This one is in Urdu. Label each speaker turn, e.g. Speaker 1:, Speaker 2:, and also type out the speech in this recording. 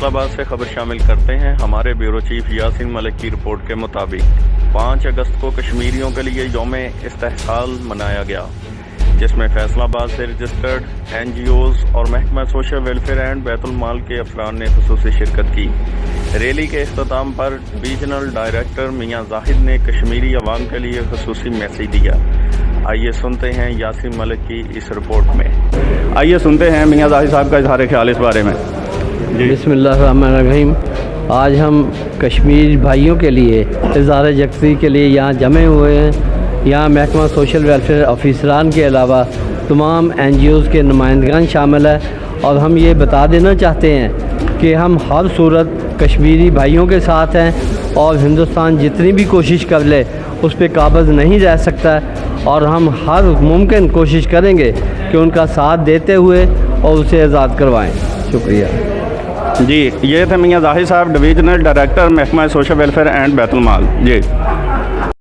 Speaker 1: آباد سے خبر شامل کرتے ہیں۔ ہمارے بیورو چیف یاسین ملک کی رپورٹ کے مطابق 5 اگست کو کشمیریوں کے لیے یوم استحصال منایا گیا، جس میں فیصل آباد سے رجسٹرڈ NGOs اور محکمہ سوشل ویلفیئر اینڈ بیت المال کے افسران نے خصوصی شرکت کی۔ ریلی کے اختتام پر ریجنل ڈائریکٹر میاں زاہد نے کشمیری عوام کے لیے خصوصی میسیج دیا۔ آئیے سنتے ہیں یاسین ملک کی اس رپورٹ میں۔
Speaker 2: آئیے سنتے ہیں میاں زاہد صاحب کا اظہار خیال اس بارے میں۔
Speaker 3: بسم اللہ الرحمن الرحیم۔ آج ہم کشمیر بھائیوں کے لیے اظہار یکسوئی کے لیے یہاں جمع ہوئے ہیں۔ یہاں محکمہ سوشل ویلفیئر آفیسران کے علاوہ تمام NGOs کے نمائندگان شامل ہیں، اور ہم یہ بتا دینا چاہتے ہیں کہ ہم ہر صورت کشمیری بھائیوں کے ساتھ ہیں، اور ہندوستان جتنی بھی کوشش کر لے اس پہ قابض نہیں رہ سکتا، اور ہم ہر ممکن کوشش کریں گے کہ ان کا ساتھ دیتے ہوئے اور اسے آزاد کروائیں۔ شکریہ۔
Speaker 2: جی، یہ تھے میاں زاہد صاحب، ڈویژنل ڈائریکٹر محکمہ سوشل ویلفیئر اینڈ بیت المال۔ جی